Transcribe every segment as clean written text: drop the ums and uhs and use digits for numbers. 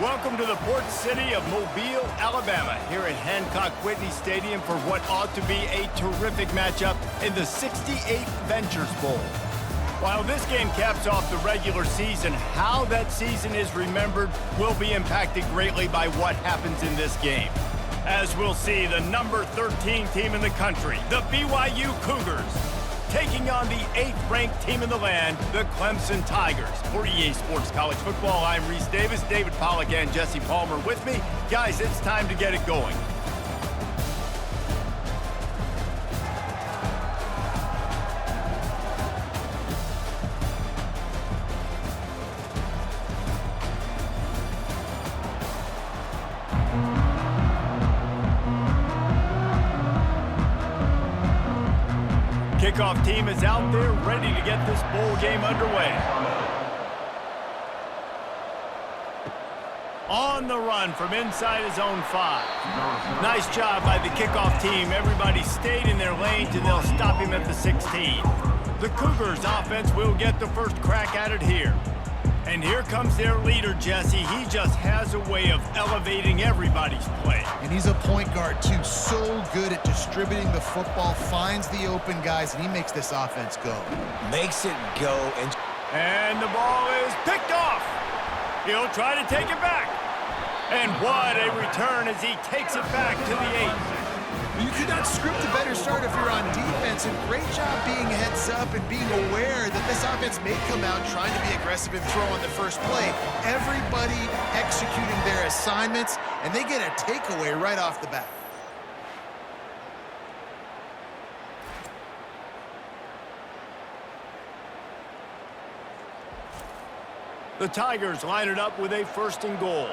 Welcome to the port city of Mobile, Alabama, here at Hancock-Whitney Stadium for what ought to be a terrific matchup in the 68th Ventures Bowl. While this game caps off the regular season, how that season is remembered will be impacted greatly by what happens in this game. As we'll see, the number 13 team in the country, the BYU Cougars, taking on the 8th-ranked team in the land, the Clemson Tigers. For EA Sports College Football, I'm Reese Davis, David Pollack, and Jesse Palmer with me. Guys, it's time to get it going. Kickoff team is out there ready to get this bowl game underway. On the run from inside his own 5. Nice job by the kickoff team. Everybody stayed in their lanes, and they'll stop him at the 16. The Cougars offense will get the first crack at it here. And here comes their leader, Jesse. He just has a way of elevating everybody's play. And he's a point guard, too. So good at distributing the football, finds the open guys, and he makes this offense go. Makes it go. And the ball is picked off. He'll try to take it back. And what a return as he takes it back to the 8. You could not script a better start if you're on defense, and great job being heads up and being aware that this offense may come out trying to be aggressive and throw on the first play. Everybody executing their assignments, and they get a takeaway right off the bat. The Tigers line it up with a 1st and goal.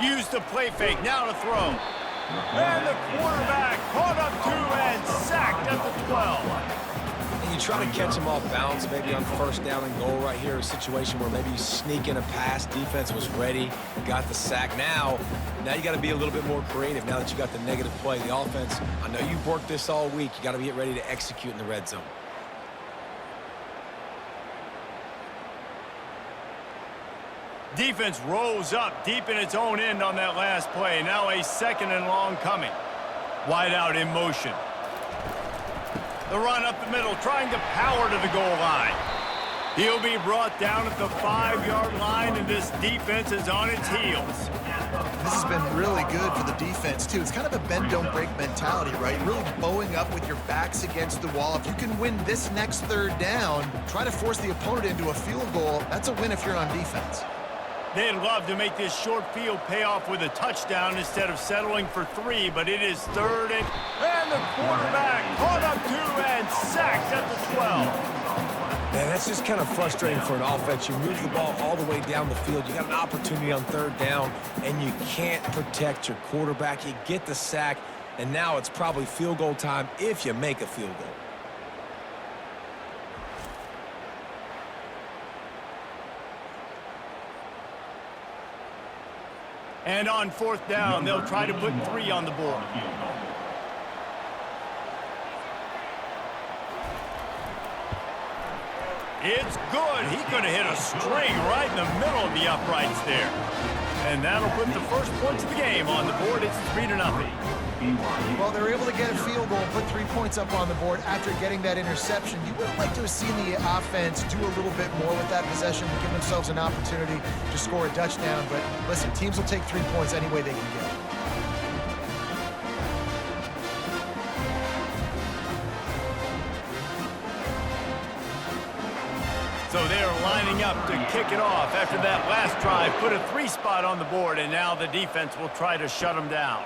Use the play fake, now to throw. And the quarterback caught up 2 and sacked at the 12. And you try to catch him off balance, maybe on 1st down and goal right here, a situation where maybe you sneak in a pass, defense was ready, got the sack. Now you got to be a little bit more creative now that you got the negative play. The offense, I know you've worked this all week. You got to get ready to execute in the red zone. Defense rolls up deep in its own end on that last play. Now a 2nd and long coming. Wide out in motion. The run up the middle, trying to power to the goal line. He'll be brought down at the 5-yard line, and this defense is on its heels. This has been really good for the defense, too. It's kind of a bend-don't-break mentality, right? Really bowing up with your backs against the wall. If you can win this next 3rd down, try to force the opponent into a field goal. That's a win if you're on defense. They'd love to make this short field pay off with a touchdown instead of settling for 3, but it is 3rd and the quarterback caught up 2 and sacked at the 12. Man, that's just kind of frustrating for an offense. You move the ball all the way down the field. You got an opportunity on 3rd down, and you can't protect your quarterback. You get the sack, and now it's probably field goal time if you make a field goal. And on 4th down, they'll try to put 3 on the board. It's good. He could have hit a string right in the middle of the uprights there. And that'll put the first points of the game on the board. It's 3-0. Well, they were able to get a field goal and put 3 points up on the board after getting that interception. You would have liked to have seen the offense do a little bit more with that possession, give themselves an opportunity to score a touchdown. But listen, teams will take 3 points any way they can get. So they're lining up to kick it off after that last drive. Put a 3 spot on the board, and now the defense will try to shut them down.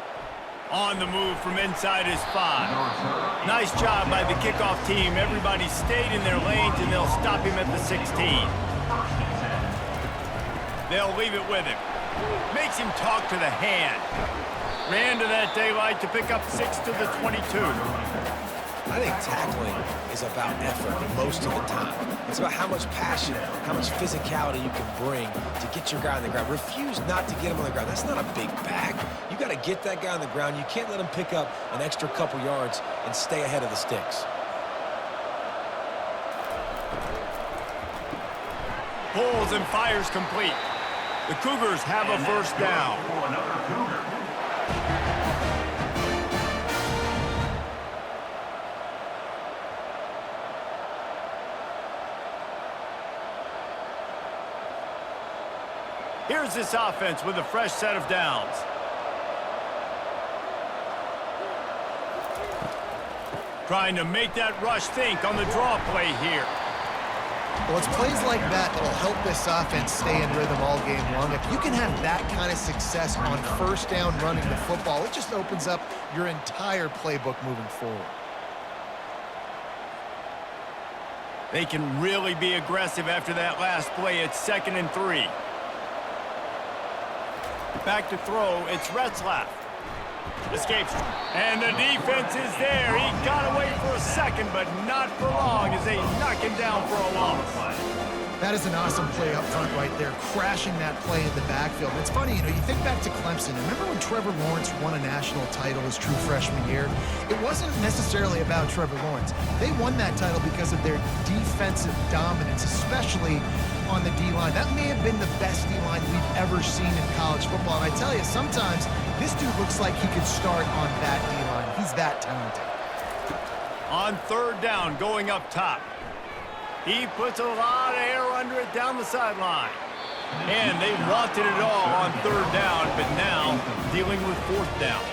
On the move from inside his 5. Nice job by the kickoff team. Everybody stayed in their lanes, and they'll stop him at the 16. They'll leave it with him. Makes him talk to the hand. Ran to that daylight to pick up 6 to the 22. I think tackling is about effort most of the time. It's about how much passion, how much physicality you can bring to get your guy on the ground. Refuse not to get him on the ground. That's not a big bag. You got to get that guy on the ground. You can't let him pick up an extra couple yards and stay ahead of the sticks. pulls and fires complete. The Cougars have a first down. Here's this offense with a fresh set of downs. Trying to make that rush think on the draw play here. Well, it's plays like that that'll help this offense stay in rhythm all game long. If you can have that kind of success on first down running the football, it just opens up your entire playbook moving forward. They can really be aggressive after that last play. It's 2nd and 3. Back to throw. It's Retzlaff. Escapes. And the defense is there. He got away for a second, but not for long as they knock him down for a loss. That is an awesome play up front right there, crashing that play in the backfield. And it's funny, you think back to Clemson. Remember when Trevor Lawrence won a national title his true freshman year? It wasn't necessarily about Trevor Lawrence. They won that title because of their defensive dominance, especially on the D-line. That may have been the best D-line we've ever seen in college football. And I tell you, sometimes this dude looks like he could start on that D-line. He's that talented. On 3rd down, going up top. He puts a lot of air under it down the sideline. And they wanted it all on 3rd down, but now dealing with 4th down.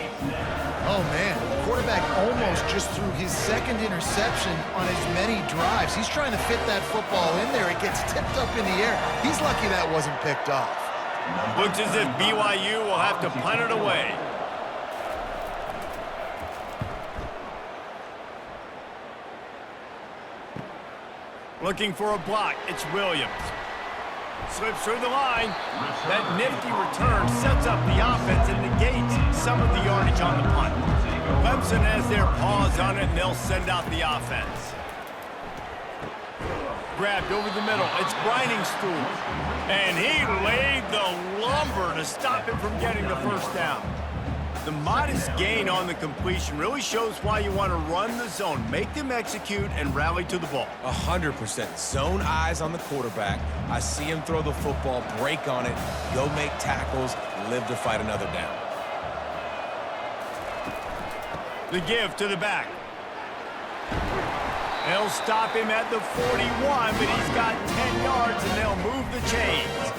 Oh, man. The quarterback almost just threw his 2nd interception on as many drives. He's trying to fit that football in there. It gets tipped up in the air. He's lucky that wasn't picked off. Looks as if BYU will have to punt it away. Looking for a block. It's Williams. Slips through the line. That nifty return sets up the offense and negates some of the yardage on the punt. Clemson has their paws on it, and they'll send out the offense. Grabbed over the middle. It's Briningstool. And he laid the lumber to stop him from getting the first down. The modest gain on the completion really shows why you want to run the zone, make them execute, and rally to the ball. 100%. Zone eyes on the quarterback. I see him throw the football, break on it, go make tackles, live to fight another down. The give to the back. They'll stop him at the 41, but he's got 10 yards, and they'll move the chains.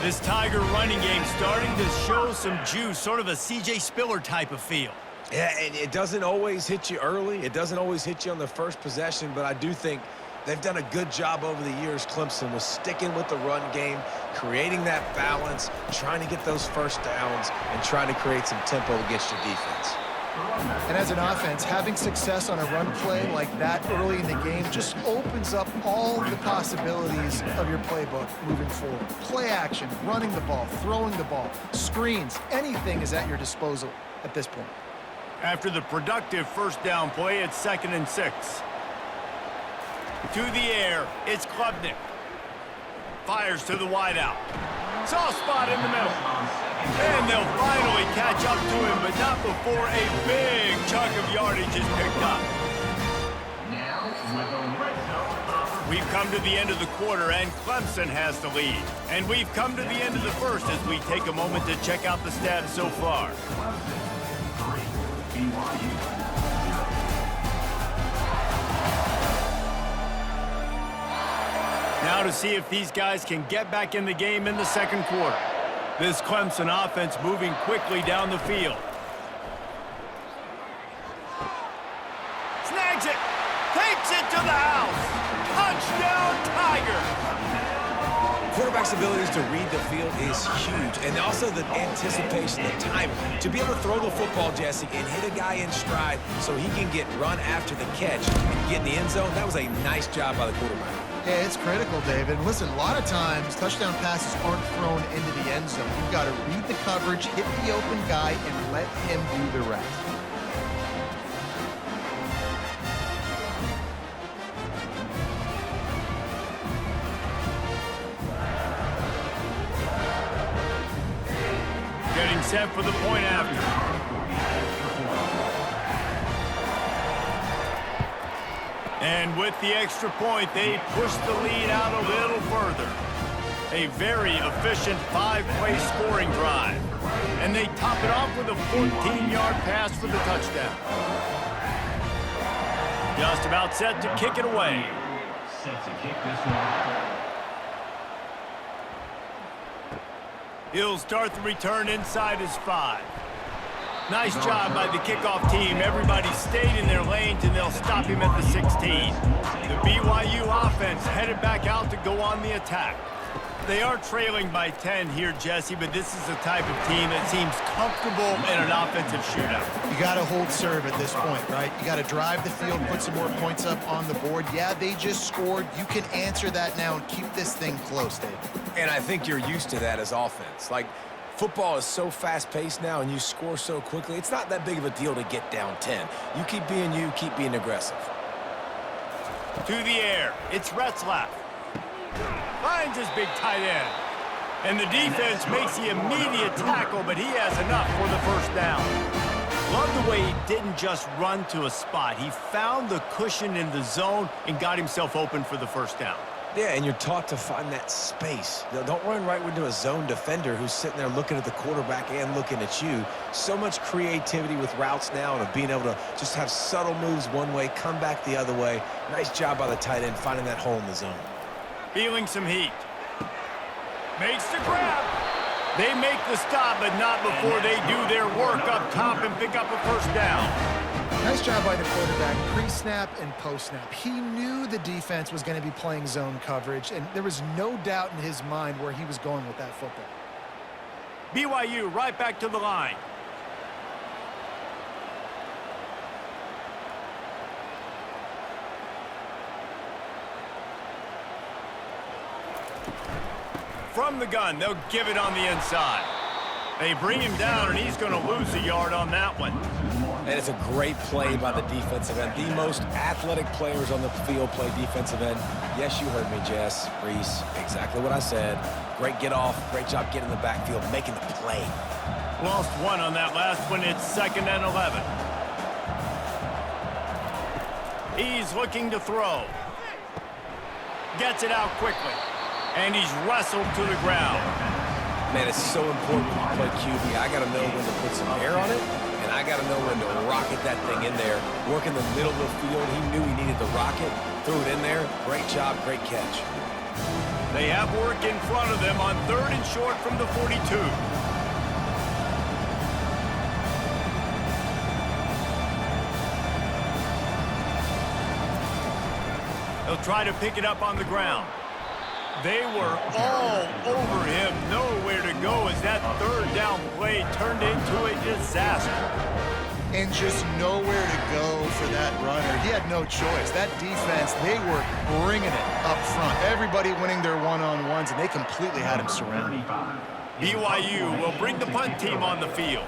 This Tiger running game starting to show some juice, sort of a C.J. Spiller type of feel. Yeah, and it doesn't always hit you early. It doesn't always hit you on the first possession, but I do think they've done a good job over the years, Clemson, with sticking with the run game, creating that balance, trying to get those first downs, and trying to create some tempo against your defense. And as an offense, having success on a run play like that early in the game just opens up all the possibilities of your playbook moving forward. Play action, running the ball, throwing the ball, screens, anything is at your disposal at this point. After the productive first down play, it's 2nd and 6. To the air, it's Klubnik. Fires to the wideout. Soft spot in the middle. And they'll finally catch up to him, but not before a big chunk of yardage is picked up. We've come to the end of the quarter, and Clemson has the lead. And we've come to the end of the first as we take a moment to check out the stats so far. Now to see if these guys can get back in the game in the second quarter. This Clemson offense moving quickly down the field. Snags it. Takes it to the house. Touchdown, Tiger. Quarterback's abilities to read the field is huge, and also the anticipation, the time to be able to throw the football, Jesse, and hit a guy in stride so he can get run after the catch and get in the end zone. That was a nice job by the quarterback. Yeah, it's critical, David. Listen, a lot of times touchdown passes aren't thrown into the end zone. You've got to read the coverage, hit the open guy, and let him do the rest. Getting set for the point after. And with the extra point, they push the lead out a little further. A very efficient 5-play scoring drive. And they top it off with a 14-yard pass for the touchdown. Just about set to kick it away. Set to kick this one. He'll start the return inside his 5. Nice job by the kickoff team. Everybody stayed in their lanes, and they'll stop him at the 16. The BYU offense headed back out to go on the attack. They are trailing by 10 here, Jesse, but this is the type of team that seems comfortable in an offensive shootout. You got to hold serve at this point, right? You got to drive the field, put some more points up on the board. Yeah, they just scored. You can answer that now and keep this thing close, Dave. And I think you're used to that as offense. Like, football is so fast-paced now, and you score so quickly, it's not that big of a deal to get down 10. You, keep being aggressive. To the air, it's Retzlaff. Finds his big tight end. And the defense makes the immediate tackle, but he has enough for the first down. Love the way he didn't just run to a spot. He found the cushion in the zone and got himself open for the first down. Yeah, and you're taught to find that space. Don't run right into a zone defender who's sitting there looking at the quarterback and looking at you. So much creativity with routes now and of being able to just have subtle moves one way, come back the other way. Nice job by the tight end finding that hole in the zone. Feeling some heat. Makes the grab. They make the stop, but not before they do their work up top and pick up a first down. Nice job by the quarterback, pre-snap and post-snap. He knew the defense was going to be playing zone coverage, and there was no doubt in his mind where he was going with that football. BYU right back to the line. From the gun, they'll give it on the inside. They bring him down, and he's going to lose a yard on that one. And it's a great play by the defensive end. The most athletic players on the field play defensive end. Yes, you heard me, Jess, Reese. Exactly what I said. Great get off. Great job getting in the backfield, making the play. Lost one on that last one. It's 2nd and 11. He's looking to throw. Gets it out quickly. And he's wrestled to the ground. Man, it's so important when you play QB. I got to know when to put some air on it, and I got to know when to rocket that thing in there. Work in the middle of the field. He knew he needed the rocket. Threw it in there. Great job, great catch. They have work in front of them on 3rd and short from the 42. They'll try to pick it up on the ground. They were all over him, nowhere to go as that 3rd down play turned into a disaster. And just nowhere to go for that runner. He had no choice. That defense, they were bringing it up front. Everybody winning their one-on-ones, and they completely had him surrounded. BYU will bring the punt team on the field.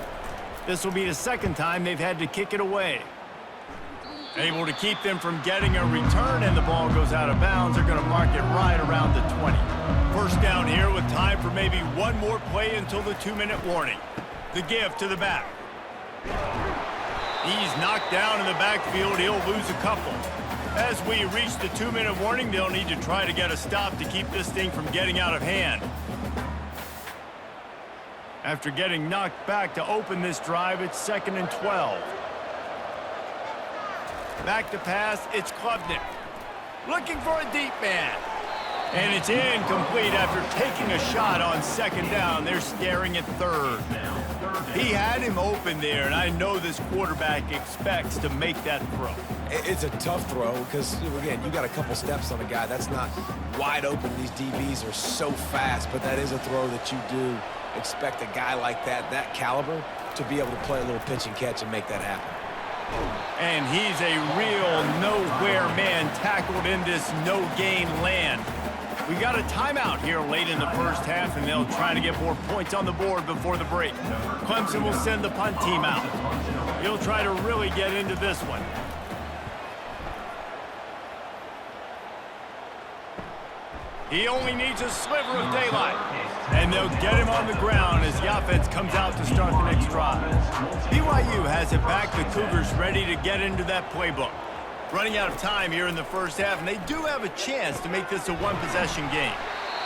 This will be the 2nd time they've had to kick it away. Able to keep them from getting a return, and the ball goes out of bounds. They're going to mark it right around the 20. First down here with time for maybe one more play until the 2-minute warning. The give to the back. He's knocked down in the backfield. He'll lose a couple. As we reach the 2-minute warning, they'll need to try to get a stop to keep this thing from getting out of hand. After getting knocked back to open this drive, it's 2nd and 12. Back to pass, it's Klubnik. Looking for a deep man. And it's incomplete after taking a shot on 2nd down. They're staring at 3rd. He had him open there, and I know this quarterback expects to make that throw. It's a tough throw because, again, you got a couple steps on a guy. That's not wide open. These DBs are so fast, but that is a throw that you do expect a guy like that caliber, to be able to play a little pitch and catch and make that happen. And he's a real nowhere man tackled in this no-gain land. We got a timeout here late in the first half, and they'll try to get more points on the board before the break. Clemson will send the punt team out. He'll try to really get into this one. He only needs a sliver of daylight. And they'll get him on the ground as the offense comes out to start the next drive. BYU has it back. The Cougars ready to get into that playbook. Running out of time here in the first half, and they do have a chance to make this a one-possession game.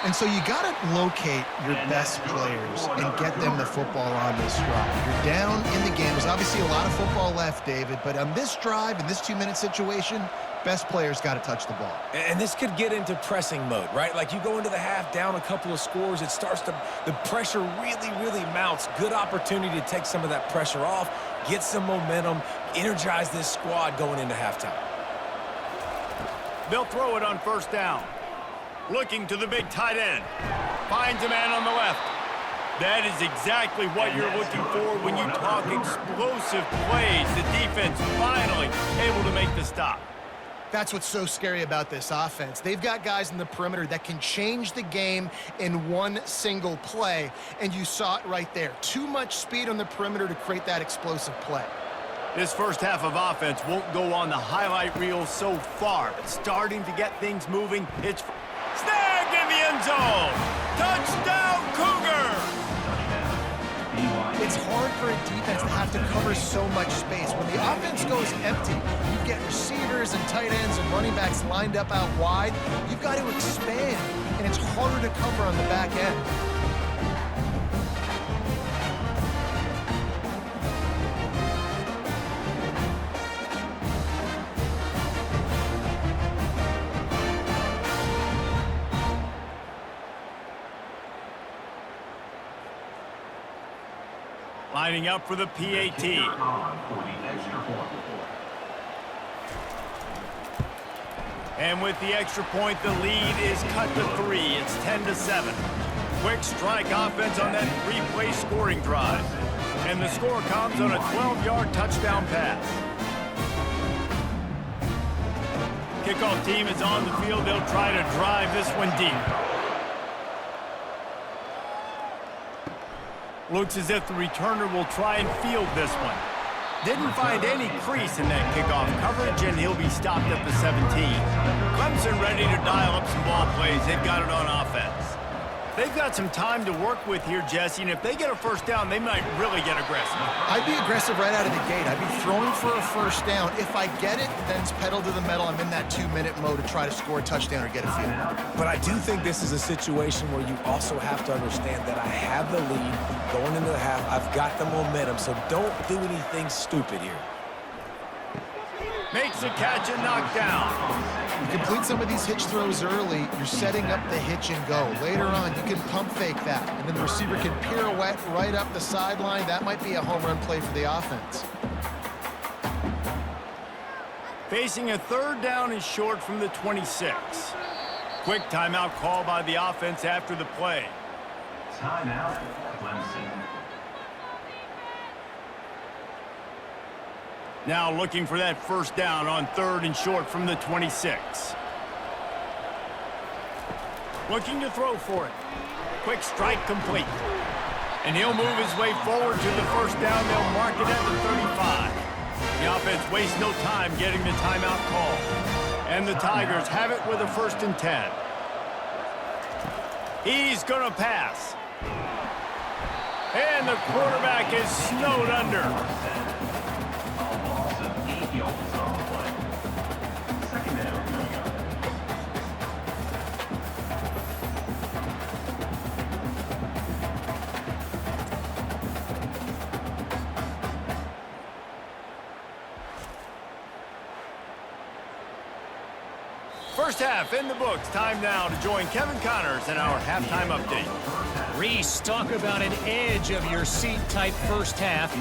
And so you got to locate your best players and get them the football on this drive. You're down in the game. There's obviously a lot of football left, David, but on this drive, in this 2-minute situation, best players got to touch the ball. And this could get into pressing mode, right? Like you go into the half down a couple of scores, it starts to, the pressure really mounts. Good opportunity to take some of that pressure off, get some momentum, energize this squad going into halftime. They'll throw it on first down. Looking to the big tight end. Finds a man on the left. That is exactly what you're looking for when you talk explosive plays. The defense finally able to make the stop. That's what's so scary about this offense. They've got guys in the perimeter that can change the game in one single play, and you saw it right there. Too much speed on the perimeter to create that explosive play. This first half of offense won't go on the highlight reel so far, but starting to get things moving. It's snagged in the end zone. Touchdown, Cougars! It's hard for a defense to have to cover so much space. When the offense goes empty, you get receivers and tight ends and running backs lined up out wide. You've got to expand, and it's harder to cover on the back end. Lining up for the PAT. And with the extra point, the lead is cut to 3. It's 10-7. Quick strike offense on that 3-play scoring drive. And the score comes on a 12-yard touchdown pass. Kickoff team is on the field. They'll try to drive this one deep. Looks as if the returner will try and field this one. Didn't find any crease in that kickoff coverage, and he'll be stopped at the 17. Clemson ready to dial up some ball plays. They've got it on offense. They've got some time to work with here, Jesse, and if they get a first down, they might really get aggressive. I'd be aggressive right out of the gate. I'd be throwing for a first down. If I get it, then it's pedal to the metal. I'm in that 2-minute mode to try to score a touchdown or get a field. But I do think this is a situation where you also have to understand that I have the lead going into the half. I've got the momentum, so don't do anything stupid here. Makes the catch and knocked down. You complete some of these hitch throws early, you're setting up the hitch and go. Later on, you can pump fake that, and then the receiver can pirouette right up the sideline. That might be a home run play for the offense. Facing a third down and short from the 26. Quick timeout call by the offense after the play. Timeout, Clemson. Now looking for that first down on third and short from the 26. Looking to throw for it. Quick strike complete. And he'll move his way forward to the first down. They'll mark it at the 35. The offense wastes no time getting the timeout call. And the Tigers have it with a 1st and 10. He's going to pass. And the quarterback is snowed under. First half in the books. Time now to join Kevin Connors in our halftime update. Reese, talk about an edge of your seat type first half,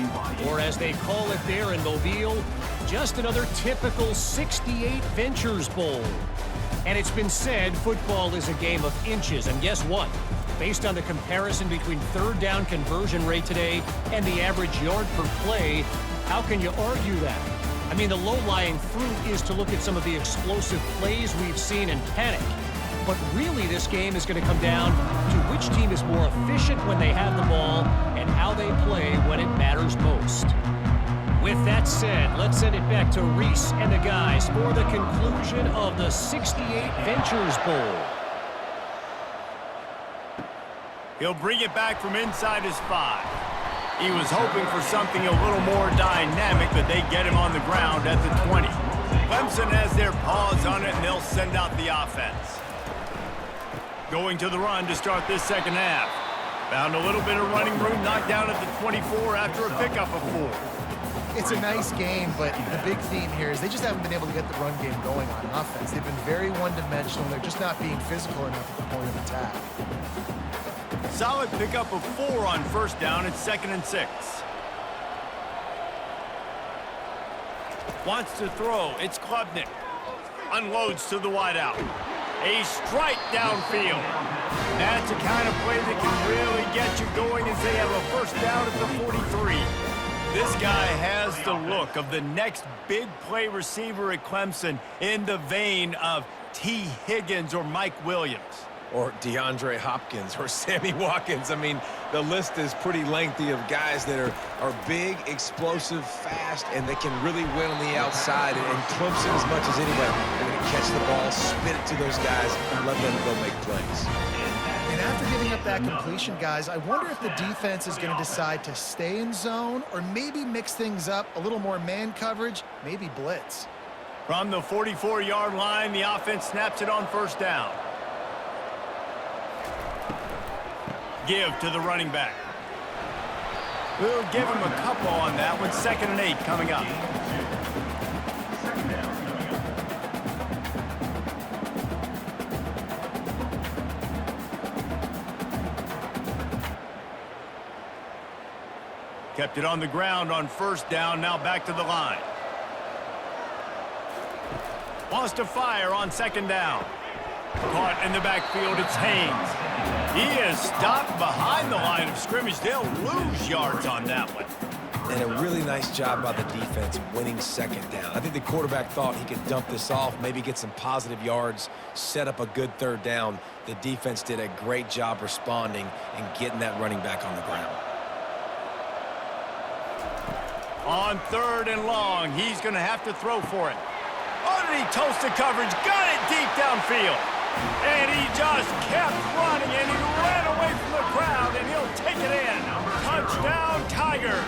or as they call it there in Mobile, just another typical 68 Ventures Bowl. And it's been said football is a game of inches, and guess what? Based on the comparison between third down conversion rate today and the average yard per play, how can you argue that? I mean, the low-lying fruit is to look at some of the explosive plays we've seen and panic. But really, this game is going to come down to which team is more efficient when they have the ball and how they play when it matters most. With that said, let's send it back to Reese and the guys for the conclusion of the 68 Ventures Bowl. He'll bring it back from inside his 5. He was hoping for something a little more dynamic, but they get him on the ground at the 20. Clemson has their paws on it, and they'll send out the offense. Going to the run to start this second half. Found a little bit of running room, knocked down at the 24 after a pickup of 4. It's a nice game, but the big theme here is they just haven't been able to get the run game going on offense. They've been very one-dimensional. They're just not being physical enough at the point of attack. Solid pickup of 4 on first down. It's 2nd and 6. Wants to throw. It's Klubnik. Unloads to the wideout. A strike downfield. That's a kind of play that can really get you going as they have a first down at the 43. This guy has the look of the next big play receiver at Clemson in the vein of T. Higgins or Mike Williams. Or DeAndre Hopkins or Sammy Watkins. I mean, the list is pretty lengthy of guys that are big, explosive, fast, and they can really win on the outside. And Clemson, as much as anybody, they're going to catch the ball, spit it to those guys, and let them go make plays. And after giving up that completion, guys, I wonder if the defense is going to decide to stay in zone or maybe mix things up, a little more man coverage, maybe blitz. From the 44-yard line, the offense snaps it on first down. Give to the running back. We'll give him a couple on that one. 2nd and 8 coming up. Kept it on the ground on first down. Now back to the line. Wants to fire on 2nd down. Caught in the backfield. It's Haynes. He is stopped behind the line of scrimmage. They'll lose yards on that one. And a really nice job by the defense winning 2nd down. I think the quarterback thought he could dump this off, maybe get some positive yards, set up a good 3rd down. The defense did a great job responding and getting that running back on the ground. On 3rd and long, he's going to have to throw for it. Underneath toasted coverage, got it deep downfield. And he just kept running, and he ran away from the crowd, and he'll take it in. Touchdown, Tigers.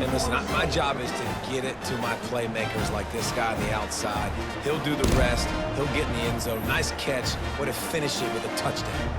And listen, my job is to get it to my playmakers like this guy on the outside. He'll do the rest. He'll get in the end zone. Nice catch. Way to finish it with a touchdown.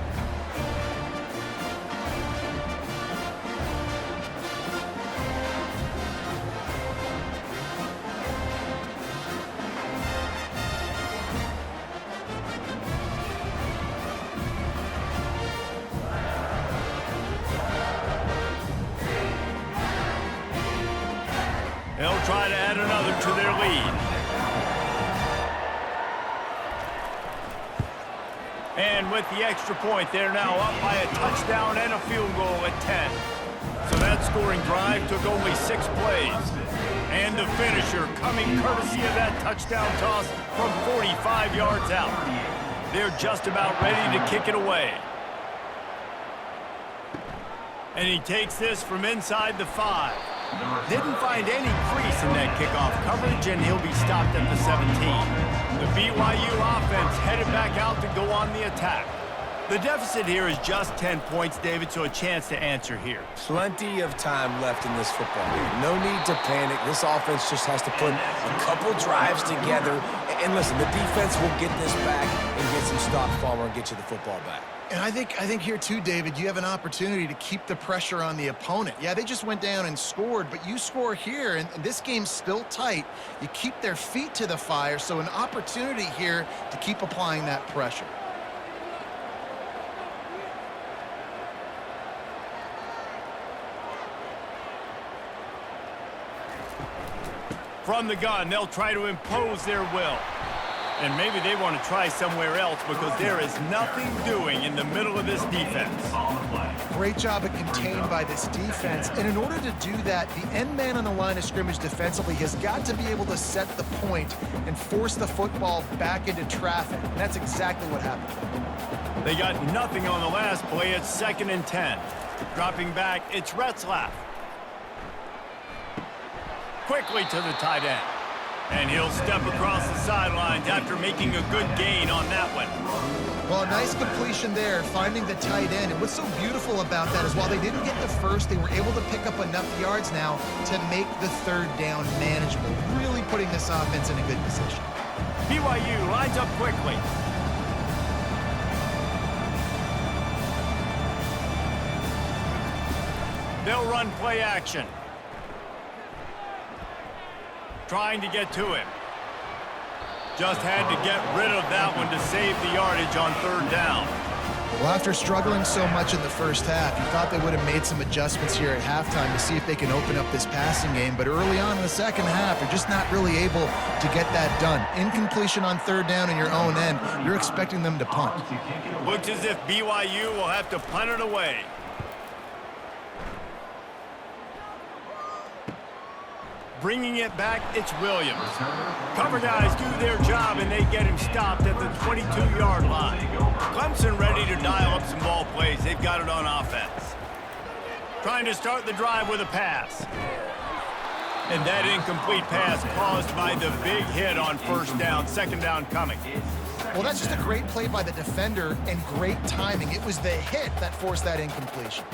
They'll try to add another to their lead. And with the extra point, they're now up by a touchdown and a field goal at 10. So that scoring drive took only 6 plays. And the finisher coming courtesy of that touchdown toss from 45 yards out. They're just about ready to kick it away. And he takes this from inside the 5. Didn't find any crease in that kickoff coverage, and he'll be stopped at the 17. The BYU offense headed back out to go on the attack. The deficit here is just 10 points, David, so a chance to answer here. Plenty of time left in this football game. No need to panic. This offense just has to put a couple drives together. And listen, the defense will get this back and get some stop Farmer and get you the football back. And I think here too, David, you have an opportunity to keep the pressure on the opponent. Yeah, they just went down and scored, but you score here, and this game's still tight. You keep their feet to the fire, so an opportunity here to keep applying that pressure. From the gun, they'll try to impose their will. And maybe they want to try somewhere else because there is nothing doing in the middle of this defense. Great job at contained by this defense. And in order to do that, the end man on the line of scrimmage defensively has got to be able to set the point and force the football back into traffic. And that's exactly what happened. They got nothing on the last play. It's 2nd and 10. Dropping back, it's Retzlaff. Quickly to the tight end. And he'll step across the sidelines after making a good gain on that one. Well, a nice completion there, finding the tight end. And what's so beautiful about that is while they didn't get the first, they were able to pick up enough yards now to make the 3rd down manageable, really putting this offense in a good position. BYU lines up quickly. They'll run play action. Trying to get to him. Just had to get rid of that one to save the yardage on third down. Well, after struggling so much in the first half, you thought they would have made some adjustments here at halftime to see if they can open up this passing game. But early on in the second half, they're just not really able to get that done. Incompletion on third down in your own end, you're expecting them to punt. Looks as if BYU will have to punt it away. Bringing it back, it's Williams. Cover guys do their job, and they get him stopped at the 22-yard line. Clemson ready to dial up some ball plays. They've got it on offense. Trying to start the drive with a pass. And that incomplete pass caused by the big hit on first down. Second down coming. Well, that's just a great play by the defender and great timing. It was the hit that forced that incompletion.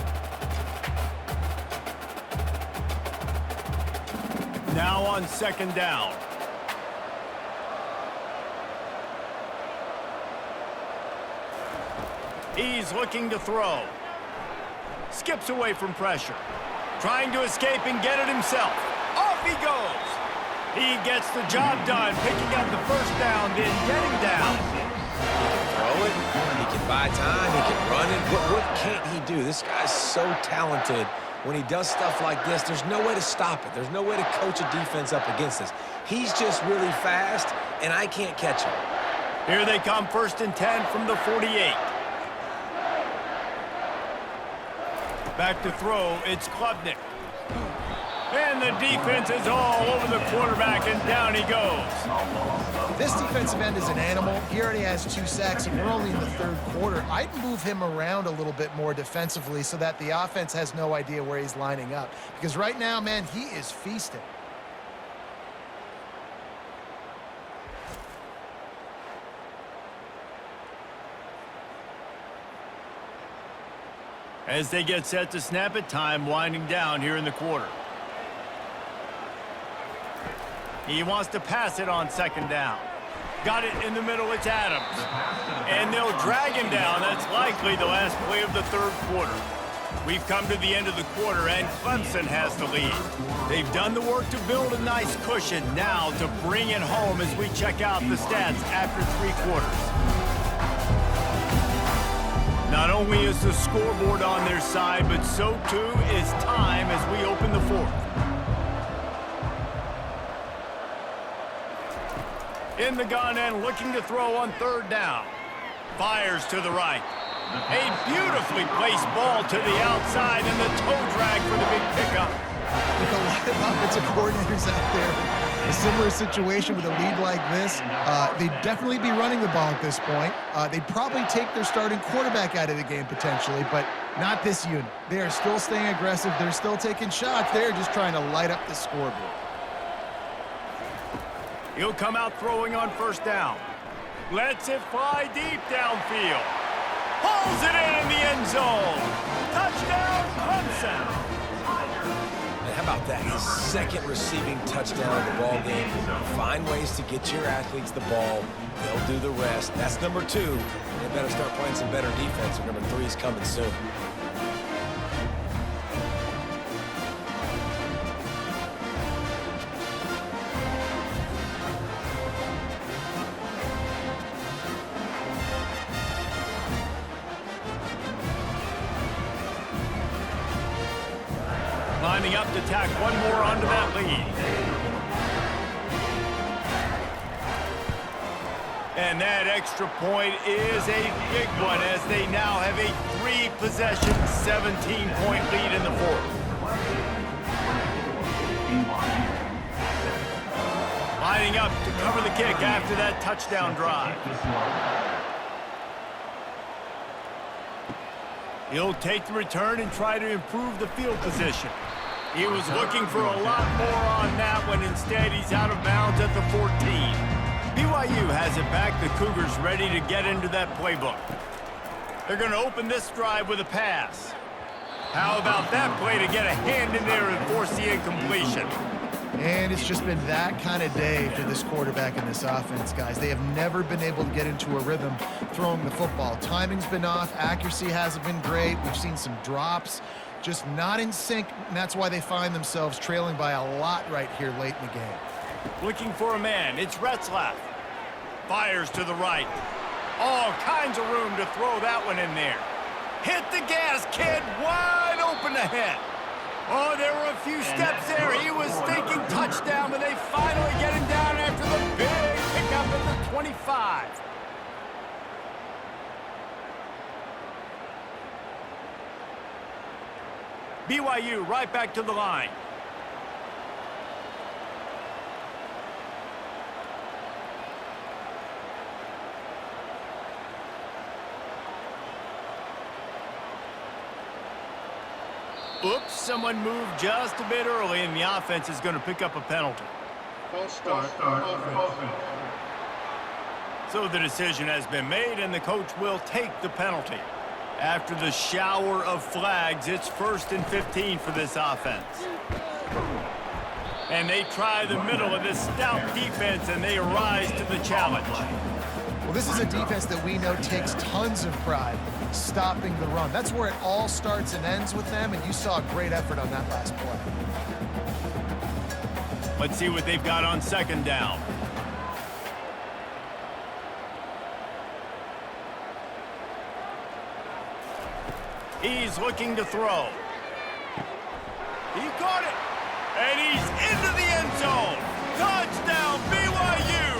Now on second down. He's looking to throw. Skips away from pressure. Trying to escape and get it himself. Off he goes. He gets the job done, picking up the first down, then getting down. He can throw it. He can buy time. He can run it. What can't he do? This guy's so talented. When he does stuff like this, there's no way to stop it. There's no way to coach a defense up against this. He's just really fast, and I can't catch him. Here they come, 1st and 10 from the 48. Back to throw, it's Klubnik. And the defense is all over the quarterback, and down he goes. This defensive end is an animal. He already has 2 sacks, and we're only in the third quarter. I'd move him around a little bit more defensively so that the offense has no idea where he's lining up. Because right now, man, he is feasting. As they get set to snap it, time winding down here in the quarter. He wants to pass it on second down. Got it in the middle, it's Adams. And they'll drag him down. That's likely the last play of the third quarter. We've come to the end of the quarter, and Clemson has the lead. They've done the work to build a nice cushion. Now to bring it home as we check out the stats after 3 quarters. Not only is the scoreboard on their side, but so too is time as we open the fourth. In the gun and looking to throw on third down. Fires to the right. A beautifully placed ball to the outside and the toe drag for the big pickup. With a lot of offensive coordinators out there, a similar situation with a lead like this, they'd definitely be running the ball at this point. They'd probably take their starting quarterback out of the game potentially, but not this unit. They are still staying aggressive. They're still taking shots. They're just trying to light up the scoreboard. He'll come out throwing on first down. Lets it fly deep downfield. Pulls it in the end zone. Touchdown, Clemson. And how about that? His second receiving touchdown of the ball game. Find ways to get your athletes the ball. They'll do the rest. That's number 2. They better start playing some better defense, or number 3 is coming soon. Lining up to tack one more onto that lead. And that extra point is a big one as they now have a 3-possession, 17-point lead in the fourth. Lining up to cover the kick after that touchdown drive. He'll take the return and try to improve the field position. He was looking for a lot more on that one. Instead, he's out of bounds at the 14. BYU has it back. The Cougars ready to get into that playbook. They're going to open this drive with a pass. How about that play to get a hand in there and force the incompletion? And it's just been that kind of day for this quarterback and this offense, guys. They have never been able to get into a rhythm throwing the football. Timing's been off. Accuracy hasn't been great. We've seen some drops. Just not in sync, and that's why they find themselves trailing by a lot right here late in the game. Looking for a man. It's Retzlaff. Fires to the right. All kinds of room to throw that one in there. Hit the gas, kid. Wide open ahead. Oh, there were a few steps there. He was thinking touchdown, but they finally get him down after the big pickup at the 25. BYU right back to the line. Oops, someone moved just a bit early, and the offense is going to pick up a penalty. False start, offense. So the decision has been made, and the coach will take the penalty. After the shower of flags, it's 1st and 15 for this offense. And they try the middle of this stout defense, and they rise to the challenge. Well, this is a defense that we know takes tons of pride stopping the run. That's where it all starts and ends with them, and you saw a great effort on that last play. Let's see what they've got on 2nd down. He's looking to throw. He caught it. And he's into the end zone. Touchdown, BYU.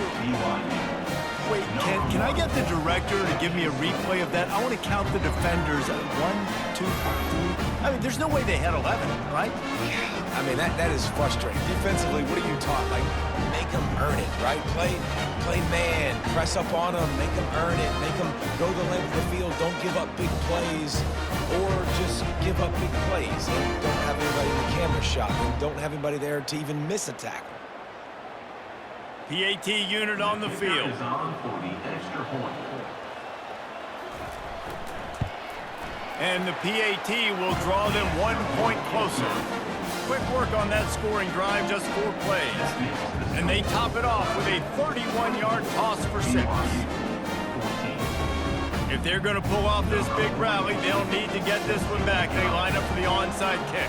Wait, can I get the director to give me a replay of that? I want to count the defenders. 1, 2, 3. I mean, there's no way they had 11, right? I mean, that is frustrating. Defensively, what are you taught? Like, make them earn it, right? Play man, press up on them, make them earn it, make them go the length of the field, don't give up big plays, or just give up big plays and don't have anybody in the camera shot and don't have anybody there to even miss a tackle. PAT unit on the field. Is on for the extra point. And the PAT will draw them 1 point closer. Quick work on that scoring drive, just 4 plays. And they top it off with a 31-yard toss for 6. If they're going to pull off this big rally, they'll need to get this one back. They line up for the onside kick.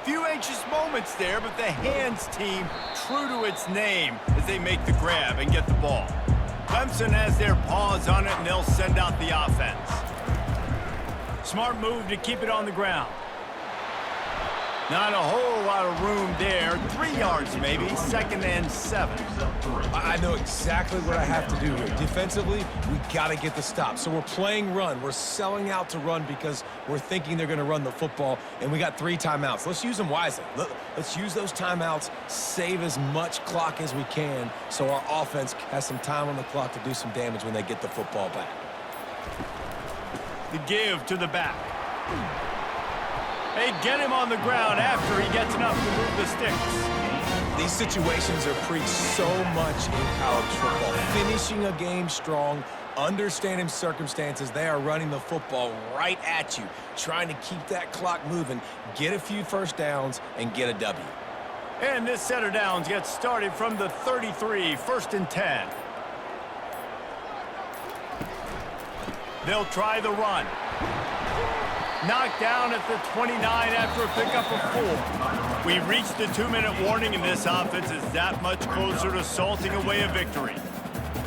Few anxious moments there, but the hands team true to its name as they make the grab and get the ball. Clemson has their paws on it, and they'll send out the offense. Smart move to keep it on the ground. Not a whole lot of room there. 3 yards maybe, 2nd and 7. I know exactly what I have to do here. Defensively, we got to get the stop. So we're playing run. We're selling out to run because we're thinking they're going to run the football, and we got 3 timeouts. Let's use them wisely. Let's use those timeouts, save as much clock as we can so our offense has some time on the clock to do some damage when they get the football back. The give to the back. They get him on the ground after he gets enough to move the sticks. These situations are preached so much in college football. Finishing a game strong, understanding circumstances. They are running the football right at you, trying to keep that clock moving, get a few first downs, and get a W. And this set of downs gets started from the 33, 1st and 10. They'll try the run. Knocked down at the 29 after a pickup of 4. We've reached the 2-minute warning, and this offense is that much closer to salting away a victory.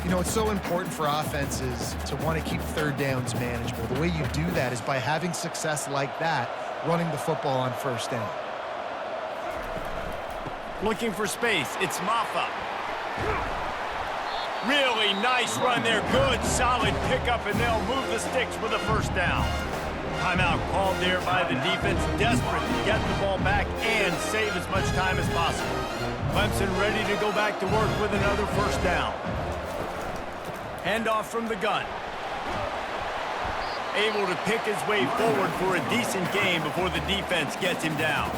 You know, it's so important for offenses to want to keep 3rd downs manageable. The way you do that is by having success like that, running the football on 1st down. Looking for space, it's Maffa. Really nice run there, good, solid pickup, and they'll move the sticks with a 1st down. Timeout called there by the defense, desperate to get the ball back and save as much time as possible. Clemson ready to go back to work with another 1st down. Handoff from the gun. Able to pick his way forward for a decent game before the defense gets him down.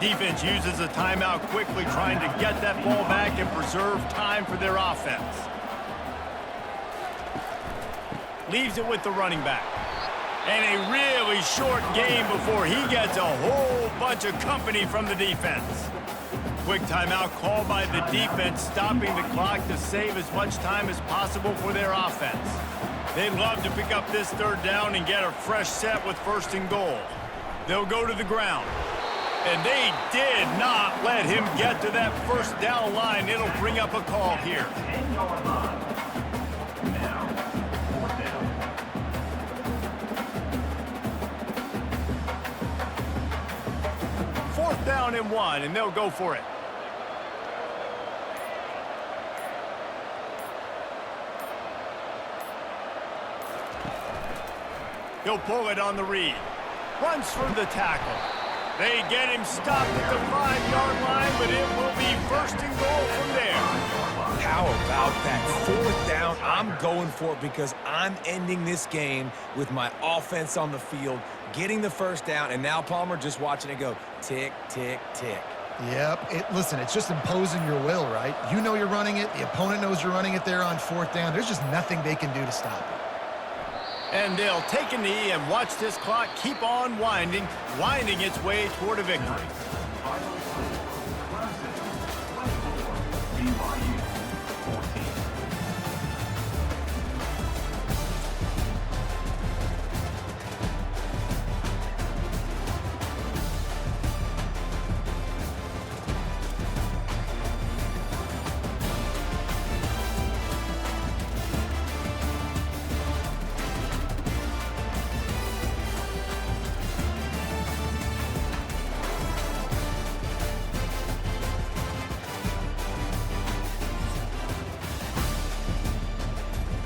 Defense uses a timeout quickly, trying to get that ball back and preserve time for their offense. Leaves it with the running back. And a really short game before he gets a whole bunch of company from the defense. Quick timeout called by the defense, stopping the clock to save as much time as possible for their offense. They'd love to pick up this third down and get a fresh set with 1st and goal. They'll go to the ground. And they did not let him get to that 1st down line. It'll bring up a call here. 10-yard line. Now, 4th down. 4th down and 1, and they'll go for it. He'll pull it on the read. Runs for the tackle. They get him stopped at the 5-yard line, but it will be 1st and goal from there. How about that 4th down? I'm going for it because I'm ending this game with my offense on the field, getting the 1st down, and now, Palmer, just watching it go tick, tick, tick. Yep. Listen, it's just imposing your will, right? You know you're running it. The opponent knows you're running it there on 4th down. There's just nothing they can do to stop it. And they'll take a knee and watch this clock keep on winding its way toward a victory.